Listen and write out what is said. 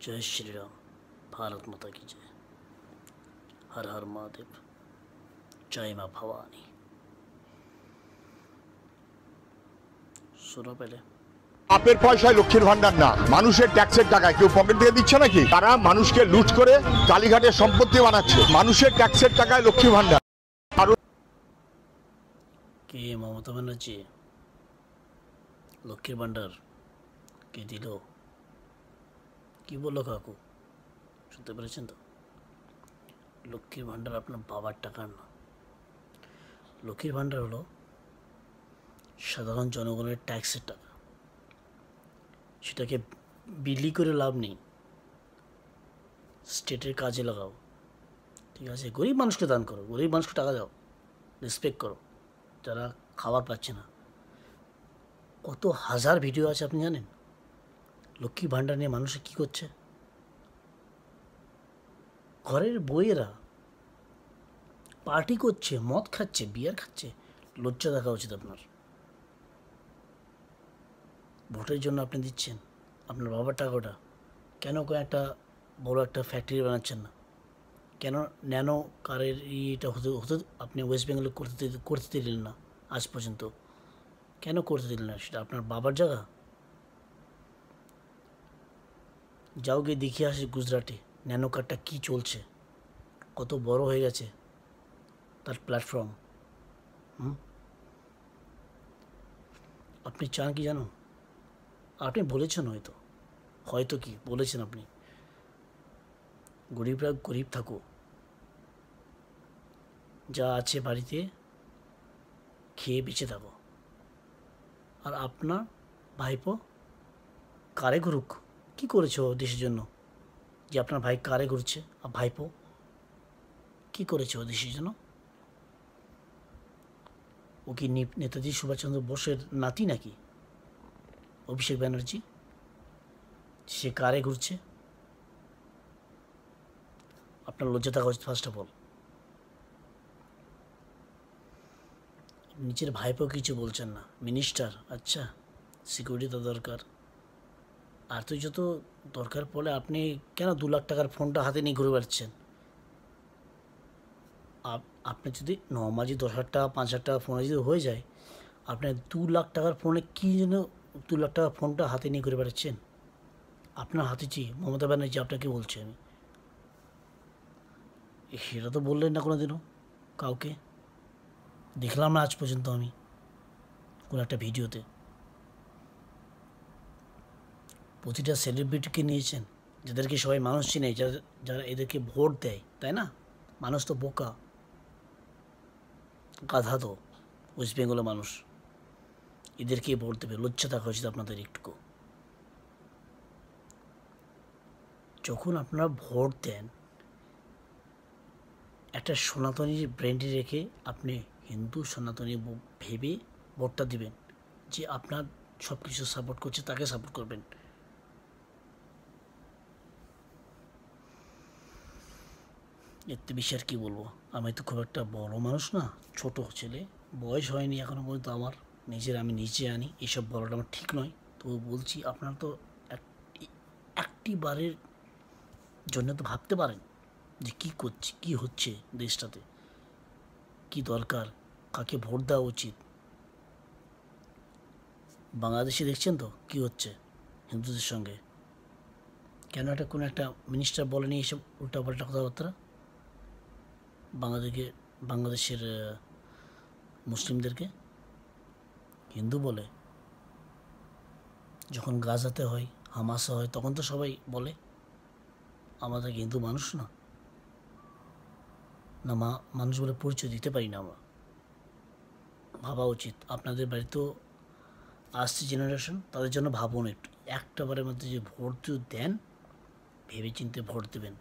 जय श्री राम। भारत माता की जय। हर हर महादेव। जय माँ भवानी। सुनो पहले, বাপের পয়সায় লক্ষ্মীর ভান্ডার না, মানুষের ট্যাক্সের টাকায় কেউ পকেট থেকে দিচ্ছে নাকি? তারা মানুষকে লুট করে কালীঘাটের সম্পত্তি বানাচ্ছে। মানুষের ট্যাক্সের টাকায় লক্ষ্মী ভান্ডার। কে মমতা ব্যানার্জি লক্ষ্মীর ভান্ডার কে দিল? কি বললো কাকু? শুনতে পেরেছেন তো? লক্ষ্মীর ভান্ডার আপনার বাবার টাকার না। লক্ষ্মীর ভান্ডার হলো সাধারণ জনগণের ট্যাক্সের টাকা। সেটাকে বিলি করে লাভ নেই, স্টেটের কাজে লাগাও। ঠিক আছে, গরিব মানুষকে দান করো, গরিব মানুষকে টাকা দাও, রেসপেক্ট করো যারা খাবার পাচ্ছে না। কত হাজার ভিডিও আছে আপনি জানেন? লক্ষ্মী ভান্ডার নিয়ে মানুষে কী করছে? ঘরের বইয়েরা পার্টি করছে, মদ খাচ্ছে, বিয়ার খাচ্ছে। লজ্জা দেখা উচিত আপনার। ভোটের জন্য আপনি দিচ্ছেন আপনার বাবার টাকাটা। কেন একটা বড় একটা ফ্যাক্টরি বানাচ্ছেন না? কেন ন্যানো কারের এটা হতে আপনি ওয়েস্ট বেঙ্গলে করতে দিলেন না আজ পর্যন্ত? কেন করতে দিলেন না? সেটা আপনার বাবার জায়গা। যাও গিয়ে দেখিয়ে আসি গুজরাটে ন্যানো কারটা কী চলছে, কত বড় হয়ে গেছে তার প্ল্যাটফর্ম। আপনি চান কি জানো? আপনি বলেছেন, হয়তো কি বলেছেন আপনি, গরিবরা গরিব থাকো, যা আছে বাড়িতে খেয়ে বেঁচে থাকো, আর আপনার ভাইপো কারে ঘুরুক। কী করেছো দেশের জন্য যে আপনার ভাই কারে ঘুরছে? আর ভাইপো কী করেছে ও দেশের জন্য? ও কি নেতাজি সুভাষচন্দ্র বোসের নাতি নাকি অভিষেক ব্যানার্জি? সে কারে ঘুরছে? আপনার লজ্জা থাকা উচিত ফার্স্ট অফ অল। নিজের ভাইপো কিছু বলছেন না, মিনিস্টার। আচ্ছা, সিকিউরিটি তো দরকার। আর তো যত দরকার পড়লে আপনি কেন 2 লাখ টাকার ফোনটা হাতে নিয়ে ঘুরে বেড়াচ্ছেন? আপনি যদি নর্মালি 10,000 টাকা 5,000 টাকা ফোনে যদি হয়ে যায়, আপনার 2 লাখ টাকার ফোনে কী যেন 2 লাখ টাকার ফোনটা হাতে নিয়ে ঘুরে বেড়াচ্ছেন? আপনার হাতে মমতা ব্যানার্জি আপনাকে বলছে। আমি সেটা তো বললেন না কোনো দিনও কাউকে, দেখলাম না আজ পর্যন্ত আমি কোনো একটা ভিডিওতে। প্রতিটা সেলিব্রিটিকে নিয়েছেন, যাদেরকে সবাই মানুষ চিনে, যারা এদেরকে ভোট দেয়, তাই না? মানুষ তো বোকা, গাধা তো ওয়েস্ট বেঙ্গলের মানুষ, এদেরকে ভোট দেবে। লজ্জা থাকা উচিত আপনাদের একটুকু। যখন আপনারা ভোট দেন, একটা সনাতনী ব্র্যান্ডে রেখে আপনি হিন্দু সনাতনী ভেবে ভোটটা দিবেন, যে আপনার সব কিছু সাপোর্ট করছে তাকে সাপোর্ট করবেন। এতে বেশি আর কী বলবো? আমি তো খুব একটা বড় মানুষ না, ছোট ছেলে, বয়স হয়নি এখনও পর্যন্ত আমার নিজের। আমি নিচে আনি এসব বলাটা আমার ঠিক নয়। তো বলছি, আপনারা তো একটি বারের জন্য তো ভাবতে পারেন যে কী করছে, কী হচ্ছে দেশটাতে, কী দরকার, কাকে ভোট দেওয়া উচিত। বাংলাদেশে দেখছেন তো কী হচ্ছে হিন্দুদের সঙ্গে। কেন কোনো একটা মিনিস্টার বলেনি এইসব উল্টাপাল্টা কথাবার্তা? বাংলাদেশের মুসলিমদেরকে হিন্দু বলে। যখন গাজাতে হয়, হামাসে হয়, তখন তো সবাই বলে আমাদের হিন্দু মানুষ না, মানুষ বলে পরিচয় দিতে পারি না আমরা। ভাবা উচিত। আপনাদের বাড়িতেও আসছে জেনারেশন, তাদের জন্য ভাবুন একটু। একটা বারের মধ্যে যে ভোট দেন, ভেবে চিন্তে ভোট দেবেন।